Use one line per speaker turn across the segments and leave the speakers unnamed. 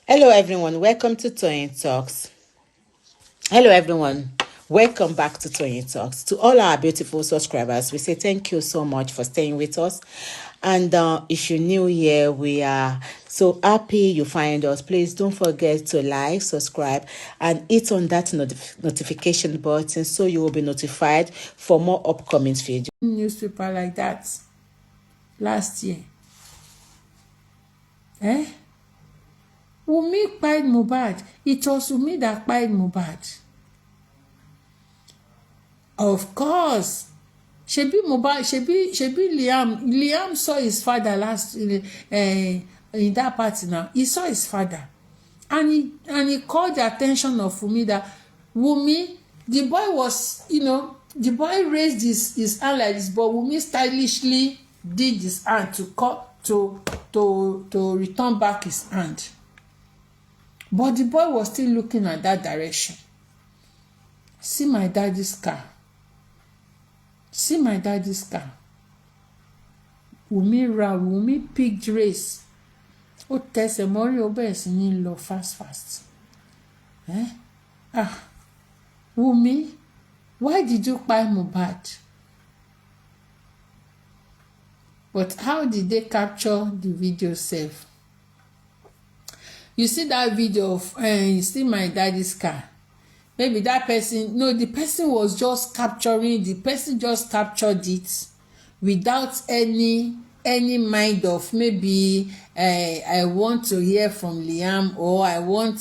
Hello, everyone. Welcome to Toyeen Talks. Hello, everyone. Welcome back to Toyeen Talks. To all our beautiful subscribers, we say thank you so much for staying with us. And if you're new here, we are so happy you find us. Please don't forget to like, subscribe, and hit on that notification button so you will be notified for more upcoming videos.
Newspaper like that last year. Wunmi kpai Mohbad. It was Wunmi that kpai Mohbad. Of course. Shebi Mohbad, shebi Liam saw his father last in that party now. He saw his father. And he called the attention of Wunmi that Wunmi, the boy was, the boy raised his hand like this, but Wunmi stylishly did his hand to return back his hand. But the boy was still looking at that direction. See my daddy's car. See my daddy's car. Wunmi picked race. Ó tẹsẹ̀ mọ́rí ó bẹ̀rẹ̀ sí ní lọ fast. Wunmi, why did you kpai Mohbad? But how did they capture the video sef? You see that video of you see my daddy's car. Maybe that person, no, the person was just capturing, the person just captured it without any mind of maybe I want to hear from Liam, or I want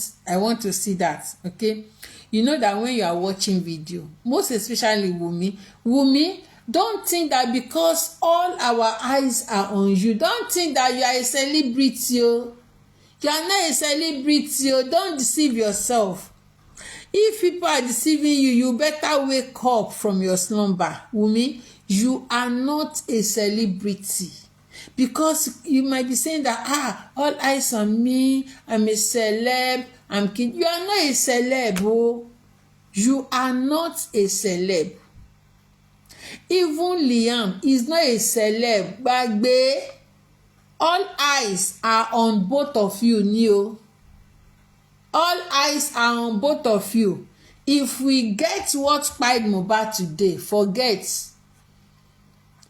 to see that. Okay, you know that when you are watching video, most especially Wunmi, don't think that because all our eyes are on you, don't think that you are a celebrity. You are not a celebrity. Don't deceive yourself. If people are deceiving you, you better wake up from your slumber. Wunmi, you are not a celebrity. Because you might be saying that, all eyes on me, I'm a celeb, I'm kidding. You are not a celeb, oh. You are not a celeb. Even Liam is not a celeb, gbagbe. All eyes are on both of you, Neo. All eyes are on both of you. If we get what kpai Mohbad today, forget.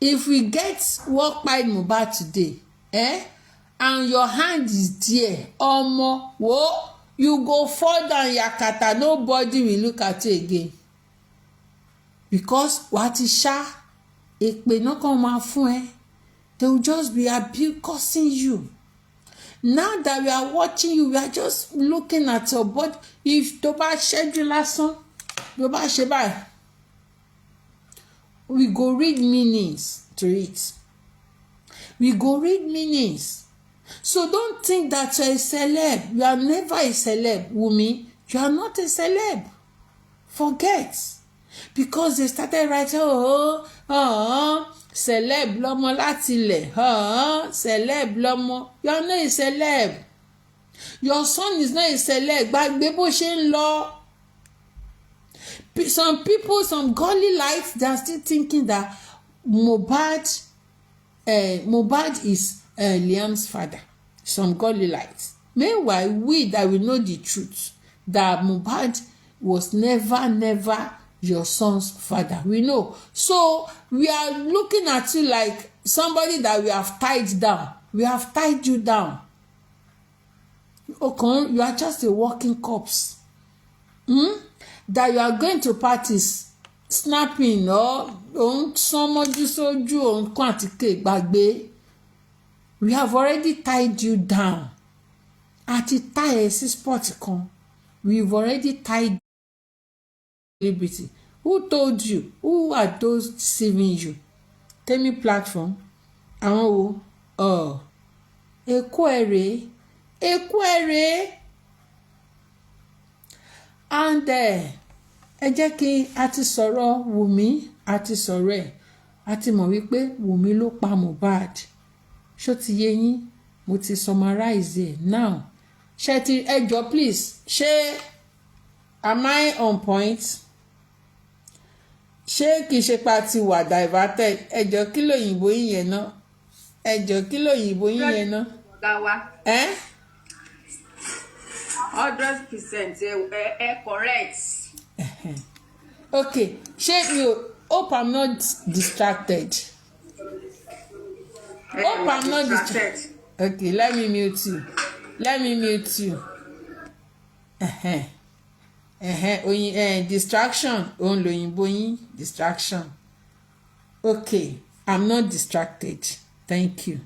If we get what kpai Mohbad today, and your hand is there, omo, wo, you go fall down yakata, nobody will look at you again. Because what is sha, èpè no kan máa fún ẹ. They will just be cursing you. Now that we are watching you, we are just looking at your body. If tó bá ṣẹ́jú lásán, tó bá ṣe báyìí, we go read meanings to it. We go read meanings. So don't think that you're a celeb. You are never a celeb, Wunmi. You are not a celeb. Forget. Because they started writing, celeb lọmọ láti ilẹ̀, celeb lọmọ. You are not a celeb. Your son is not a celeb. Gbàgbé bó ṣe ń lọ. Some people, some gully lights, they are still thinking that Mohbad is Liam's father. Some gully lights. Meanwhile, we that we know the truth, that Mohbad was never your son's father. We know. So we are looking at you like somebody that we have tied down. We have tied you down. Okay, you are just a walking corpse. That you are going to parties, snapping, or sọmọjú sójú nǹkan àtíkè gbàgbé. We have already tied you down. Àti tie ẹ sí spot kan. We've already tied celebrity. Who told you? Who are those deceiving you? Tell me platform. Àwọn wo? Èkó ẹ rèé. And ẹ jẹ́ kí a ti sọ̀rọ̀ Wunmi, a ti sọ̀rọ̀ ẹ̀, a ti mọ̀ wípé Wunmi ló pa Mohbad. Ṣó ti yé yín? Mo ti summarize it now. Ṣé ti ẹjọ́ please, ṣé am I on point? Ṣé kìí ṣe pa ti wà diverted? Ẹjọ́ kí lóyìnbó yín yẹn náà?
100% correct.
Okay, shey you hope I'm not distracted. Hope I'm not distracted. Okay, let me mute you. Distraction òun lòyìnbó yín, distraction. Okay, I'm not distracted, thank you.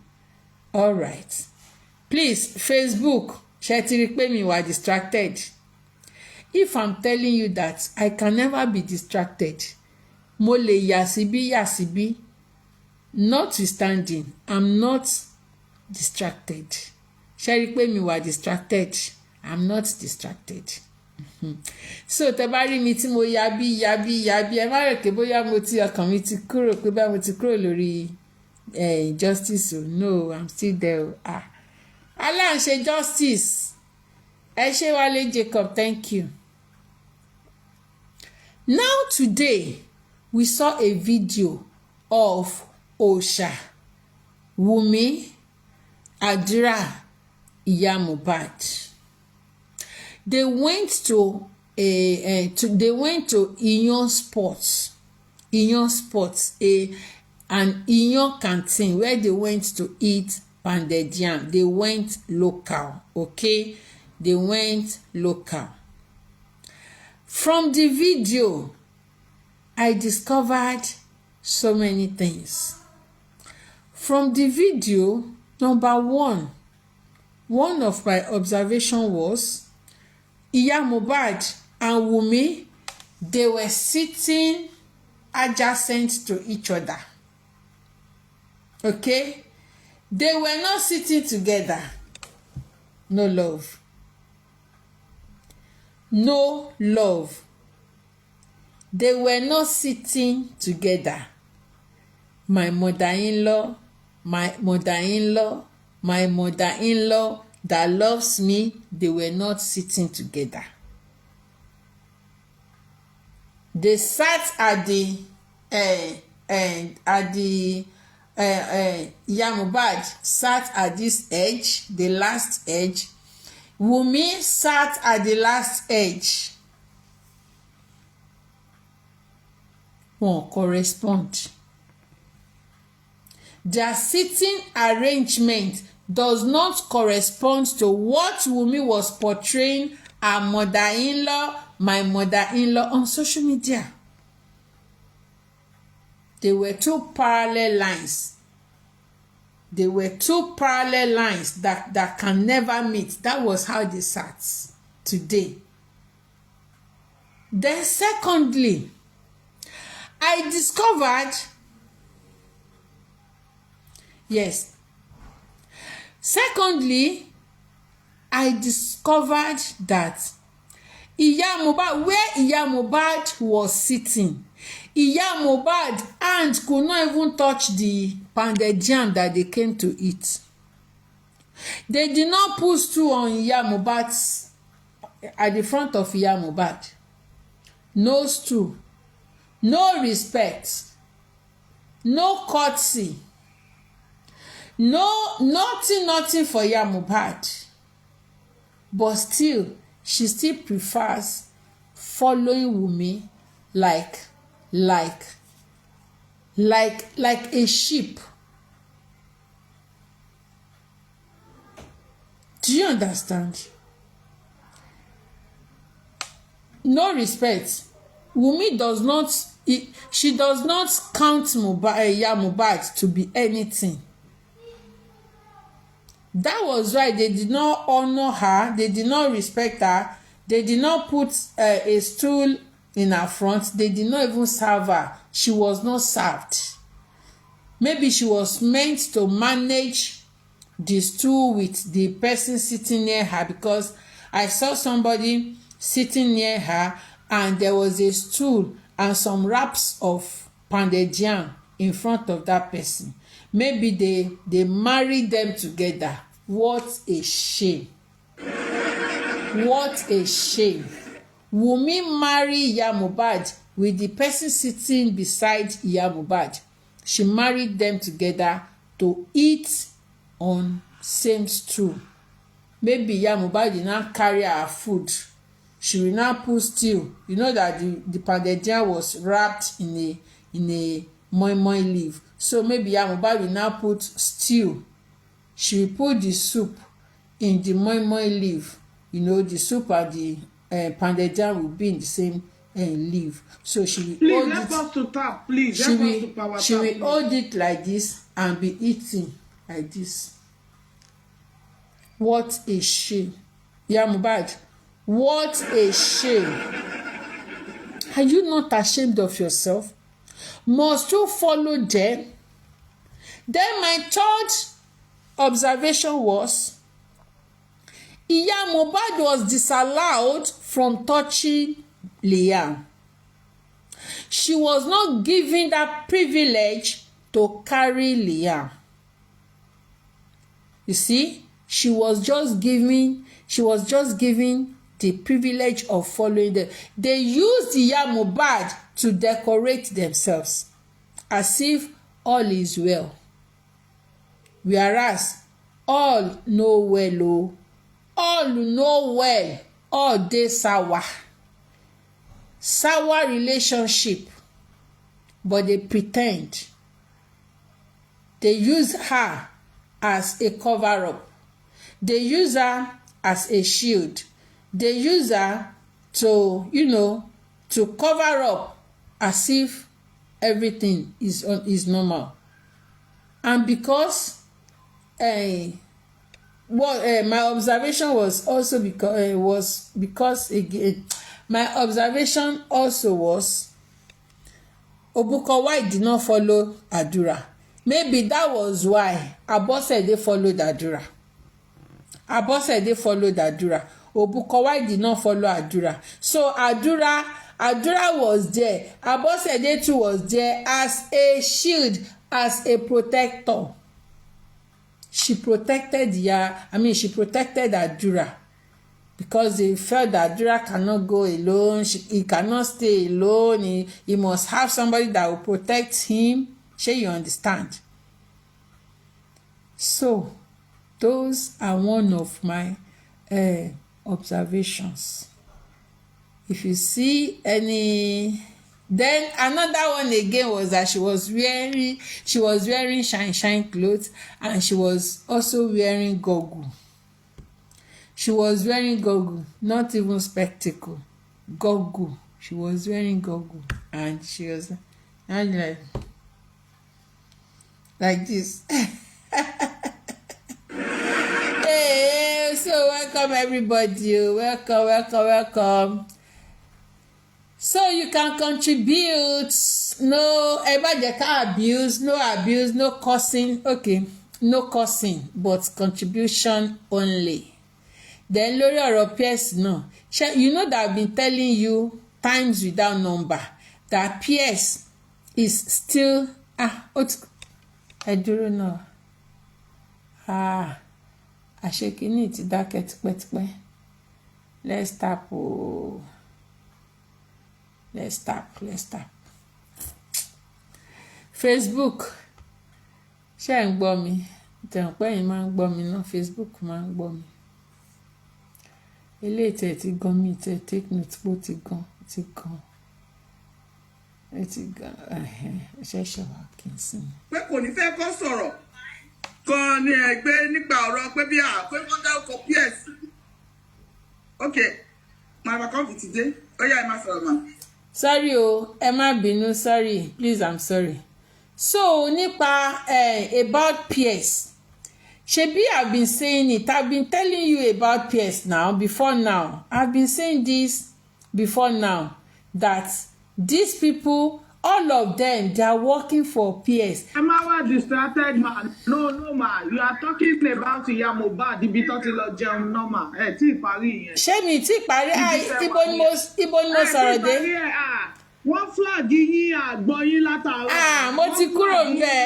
All right, please Facebook ṣé ti rí pé mi wà distracted. If I'm telling you that I can never be distracted, mo lè yà síbí notwithstanding I'm not distracted. Ṣé rí pé mi wà distracted, I'm not distracted. So tẹ́ bá rí mi tí mo yabí ẹ má rò pé bóyá mo ti ọkàn mi ti kúrò pé bá mo ti kúrò lórí justice o. No, I'm still there o. aláǹṣe justice ẹ ṣé Wálé Jacob, thank you. Now today we saw a video of Osha, Wumi, Adira, Iya Mohbad. They went to Iyan Sports, an Iyan canteen where they went to eat pounded yam. They went local, okay? They went local. From the video, I discovered so many things. From the video, number one of my observation was Iya Mohbad and Wumi, they were sitting adjacent to each other. Okay? They were not sitting together. No love. No love. They were not sitting together. My mother-in-law that loves me, they were not sitting together. They sat at the Iya Mohbad sat at this edge, the last edge. Wumi sat at the last edge. Wọ́n correspond. Their sitting arrangement does not correspond to what Wumi was portraying her mother-in-law, my mother-in-law on social media. They were two parallel lines. That can never meet. That was how they sat today. Then secondly, I discovered that Iya Mohbad, where Iya Mohbad was sitting, Iya Mohbad hand could not even touch the pounded yam that they came to eat. They did not put stool on Iya Mohbad's at the front of Iya Mohbad. No stool, no respect, no courtesy, nothing for Iya Mohbad. But still, she still prefers following Wumi like a sheep. Do you understand? No respect. Wumi does not count Iya Mohbad to be anything. That was why they did not honor her, they did not respect her, they did not put a stool in her front, they did not even serve her. She was not served. Maybe she was meant to manage the stool with the person sitting near her, because I saw somebody sitting near her and there was a stool and some wraps of pounded yam in front of that person. Maybe they married them together. What a shame. What a shame. Wumi marry Iya Mohbad with the person sitting beside Iya Mohbad. She married them together to eat on same stool. maybe Iya Mohbad dey now carry her food, she will now put stew. You know that the pounded yam was wrapped in a moi moi leaf, so maybe Iya Mohbad will now put stew. She will put the soup in the moi moi leaf. You know, the soup and the pounded yam will be in the same leaf. So she will
please
hold
help
it.
us to tap, please help us to power
She
tap,
will
please.
hold it like this and be eating like this. What a shame. Iya Mohbad, what a shame. Are you not ashamed of yourself? Must you follow them? Then my third observation was, Iya Mohbad was disallowed from touching Liam. She was not given that privilege to carry Liam. You see, she was just giving the privilege of following them. They used Iya Mohbad to decorate themselves as if all is well, whereas all know well o, all know well, all dey sour relationship, but they pretend. They use her as a cover-up. They use her as a shield. They use her to, to cover up as if everything is normal. And because my observation was also because again, my observation also was Obukowa did not follow Adura. Maybe that was why Abosede followed Adura. Obukowa did not follow Adura. So Adura was there. Abosede too was there as a shield, as a protector. She protected Adura because they felt that Adura cannot go alone. He cannot stay alone. He must have somebody that will protect him. Shey you understand? So those are one of my observations. If you see any, then another one again was that she was wearing shine clothes, and she was also wearing goggle. She was wearing goggle, not even spectacle, goggle. She was wearing goggle, and she was like this. Hey, so welcome everybody. Welcome. So you can contribute. No abuse, no cursing. Okay, no cursing, but contribution only. Then lórí ọ̀rọ̀ PS náà, you know that I've been telling you times without number that PS is still ẹdúró náà àṣekínní ti dákẹ́ tipẹ́tipẹ́. Let's tap. Facebook ṣé ẹ̀ ń gbọ́ mi? Tẹ̀wọ̀n pé ẹ̀yin máa ń gbọ́ mi náà, Facebook máa ń gbọ́ mi. Eléyìí tẹ̀ ti gan mi, tẹ̀ take note pé ó ti gan ṣẹ̀ṣẹ̀ wá kí n sìn.
pé kò ní fẹ́ kó sọ̀rọ̀ kan ní ẹgbẹ́ nípa ọ̀rọ̀ pé bí pé wọ́n dárúkọ PS. Ok, màá kọ́ fi ti dé, ó yá ẹ má sọ̀rọ̀ mà.
Sorry o, ẹ má bínú, sorry, please, I'm sorry. So nípa about PS, shebi I've been saying it, I've been telling you about PS before now. I've been saying this before now, that these people, all of them, they are working for PS.
I'm not distracted, man. No, man. You are talking about Iya Mohbad. Ibi tó ti lọ jẹun normal. Tí parí yẹn.
Ṣé mi tí parí? Ibo ni mo sọ̀rọ̀ dé?
Wọ́n flag yín àgbọ̀ yín látàárọ̀.
Mo ti kúrò ńbẹ̀.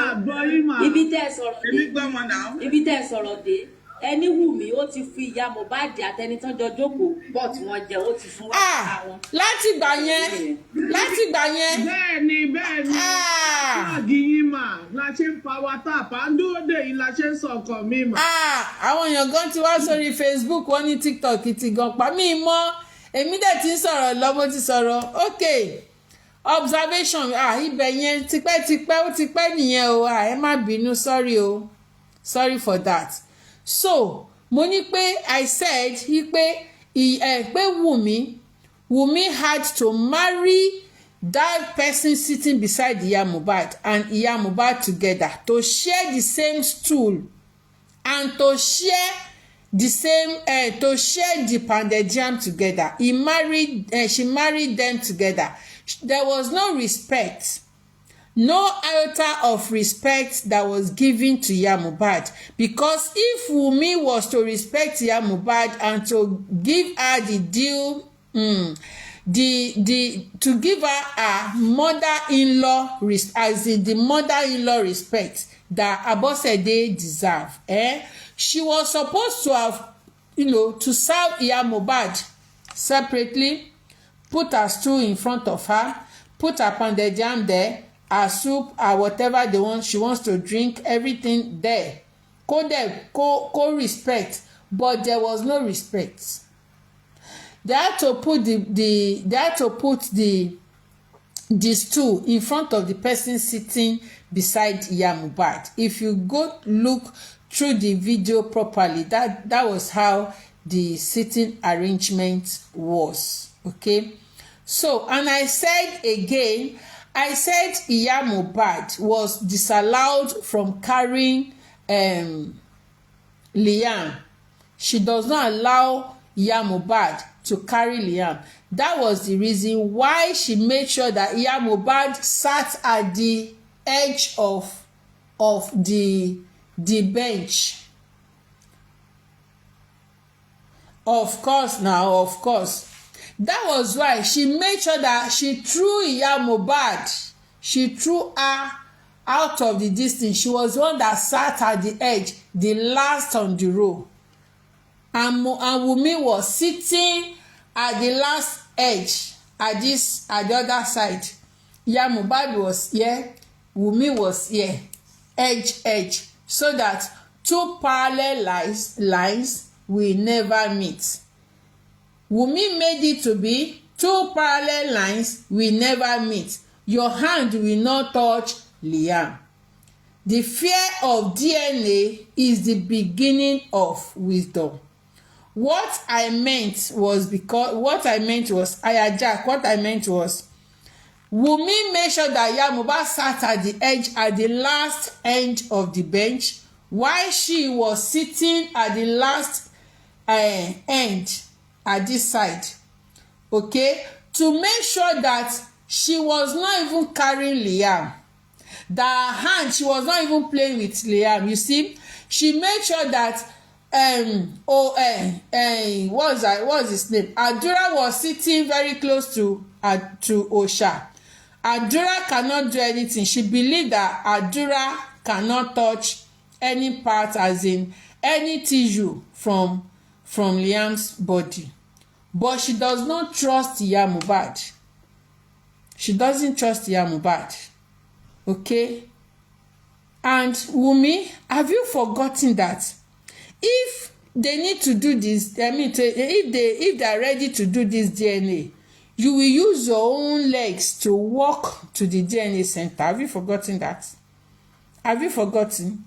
Àgbọ̀ yín mà.
Ibi tẹ́ ẹ sọ̀rọ̀ dé.
Èmi gbọ́ mọ náà.
Ibi tẹ́ ẹ sọ̀rọ̀ dé. ẹni Wùmí ó ti fi ìyá Mohbad àtẹni tán jọ jókòó bọ̀ tí wọ́n jẹ ó ti fún wa nípa wọn.
láti gbà yẹn.
bẹ́ẹ̀ni fúláàgì yín mà la ṣe ń pa wa tap à ń dúró dè yín la ṣe ń sọ ọkọ mi mà.
àwọn èèyàn gan ti wá sórí Facebook wọ́n ní TikTok ti gan pa mí mọ́ èmi dẹ̀ ti ń sọ̀rọ̀ lọ́mọ ti sọ̀rọ̀ ok observation ibẹ̀ yẹn tipẹ́tipẹ́ ó ti pẹ́ nìyẹn o ẹ má bínú sorry for that. So mo ní pé I said pé Wùmí had to marry that person sitting beside Iya Mohbad and Iya Mohbad together to share the same stool and to share the same to share the pounded yam together. She married them together. There was no respect, no iota of respect that was given to Iya Mohbad, because if Wunmi was to respect Iya Mohbad and to give her the due to give her a mother-in-law as in the mother-in-law respect that Abosede deserve, she was supposed to have, to serve Iya Mohbad separately, put her stool in front of her, put her pounded yam there, her soup, her whatever she wants to drink, everything there. Co respect, but there was no respect. They had to put the stool in front of the person sitting beside Iya Mohbad. If you go look through the video properly, that was how the sitting arrangement was. Okay, so and I said again, Iya Mohbad was disallowed from carrying Liam. She does not allow Iya Mohbad to carry Liam. That was the reason why she made sure that Iya Mohbad sat at the edge of the bench. Of course. That was why she made sure that she threw Iya Mohbad. She threw her out of the distance. She was the one that sat at the edge, the last on the row. And Wunmi was sitting at the last edge, at the other side. Iya Mohbad was here, Wunmi was here, edge, so that two parallel lines will never meet. Wunmi made it to be two parallel lines will never meet. Your hand will not touch Liam. The fear of DNA is the beginning of wisdom. What I meant was Wunmi made sure that Iya Mohbad sat at the edge, at the last end of the bench, while she was sitting at the last end at this side. Okay, to make sure that she was not even carrying Liam. That hand, she was not even playing with Liam. You see, she made sure that what's his name? Adura was sitting very close to Osha. Adura cannot do anything. She believed that Adura cannot touch any part, as in any tissue from Liam's body. But she does not trust Iya Mohbad. She doesn't trust Iya Mohbad. Okay? And Wunmi, have you forgotten that if they need to do this, if they are ready to do this DNA, you will use your own legs to walk to the DNA center? Have you forgotten that? Have you forgotten?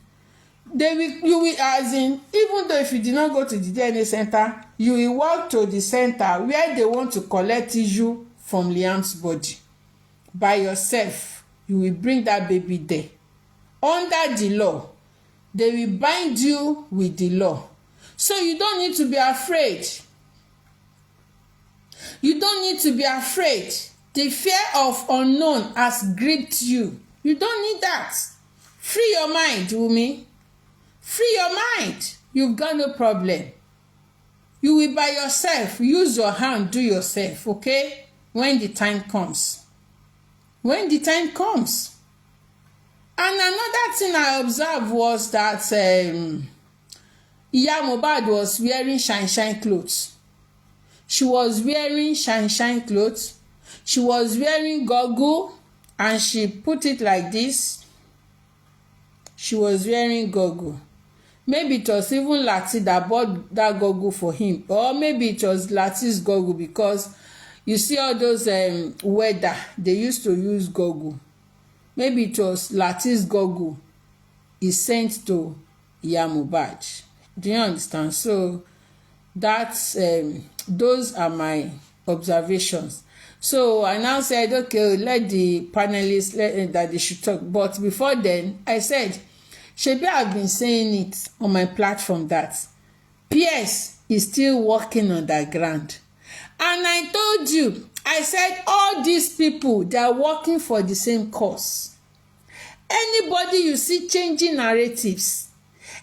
You will, as in, even though if you did not go to the DNA center, you will walk to the center where they want to collect tissue from Liam's body. By yourself, you will bring that baby there. Under the law, they will bind you with the law. So you don't need to be afraid. You don't need to be afraid. The fear of unknown has gripped you. You don't need that. Free your mind, Wunmi. Free your mind. You've got no problem. You will by yourself. Use your hand, do yourself, okay? When the time comes. When the time comes. And another thing I observed was that Iya Mohbad was wearing shine clothes. She was wearing shine clothes. She was wearing goggle, and she put it like this. She was wearing goggle. Maybe it was even Lati that bought that goggle for him, or maybe it was Lati's goggle, because you see all those weather, they used to use goggle. Maybe it was Lati's goggle he sent to Iya Mohbad. Do you understand? So that's those are my observations. So I now said, okay, let the panelists that they should talk. But before then, I said, shebi I've been saying it on my platform that PS is still working underground. And I told you, I said all these people, they are working for the same cause. Anybody you see changing narratives,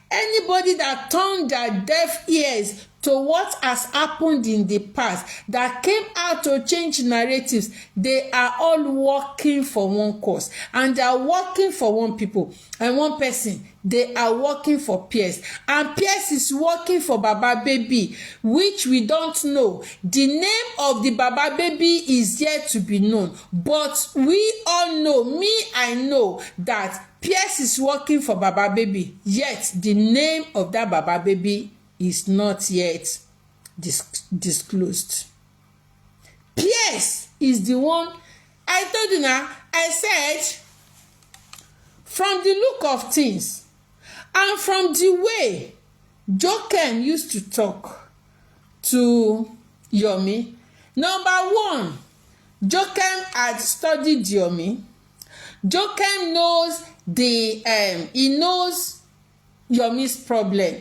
anybody that turned their deaf ears to what has happened in the past, that came out to change narratives, they are all working for one cause, and they are working for one people and one person. They are working for Pierce, and Pierce is working for Baba Baby, which we don't know. The name of the Baba Baby is yet to be known, but we all know, I know that Pierce is working for Baba Baby, yet the name of that Baba Baby is not yet disclosed. Pierce is the one. I told you now, I said, from the look of things and from the way Jokem used to talk to Yomi, number one, Jokem had studied Yomi. Jokem knows he knows Yomi's problem.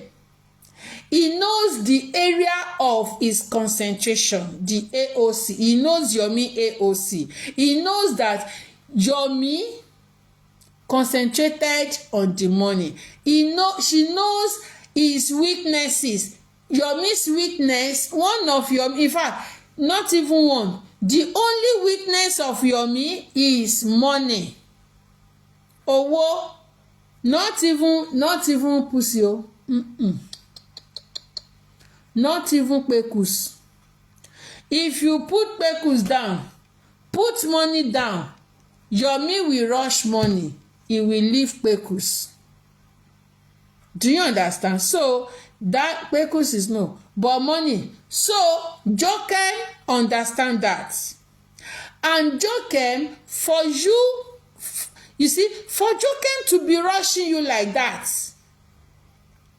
He knows the area of his concentration, the AOC. He knows Yomi AOC. He knows that Yomi concentrated on the money. She knows his weaknesses. Yomi's weakness, one of Yomi, in fact, not even one. The only weakness of Yomi is money. Owo, not even pussy. Not even pekus. If you put pekus down, put money down, Yomi will rush money. He will leave pekus. Do you understand? So that pekus is no, but money. So Jokem understand that, and Jokem, for you see, for Jokem to be rushing you like that,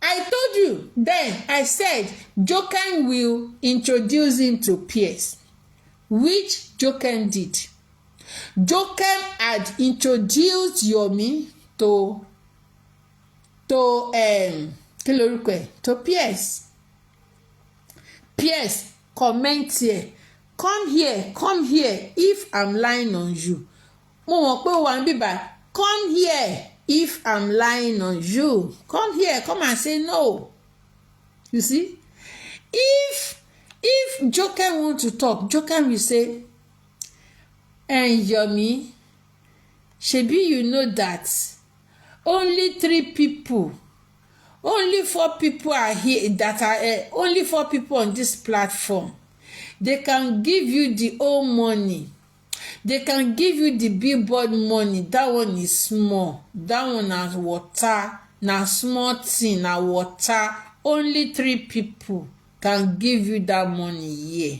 I told you then, I said Jokem will introduce him to Pierce, which Jokem did. Jokem had introduced Yomi to Pierce. Pierce, comment here. Come here if I'm lying on you. Mo mọ̀ pé wà ń bíbá. Come here if I'm lying on you. Come here, come and say no. You see? If Jokem want to talk, Jokem will say, and Yomi, shebi you know that only 4 people are here, that are only 4 people on this platform. They can give you the whole money. They can give you the billboard money. That one is small. That one na water. Na small thing, na water. Only 3 people can give you that money here.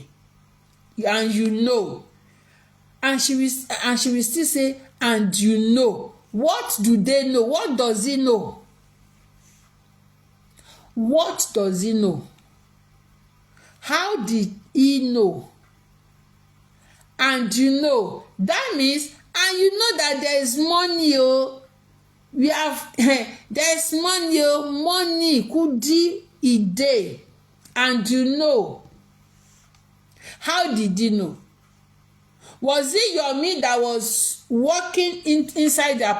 And you know. And she will still say, and you know. What do they know? What does he know? What does he know? How did he know? And you know, that means, and you know that there is money, oh. We have, there's money, oh. Money, kudi, ide. And you know. How did you know? Was it Yomi that was working inside their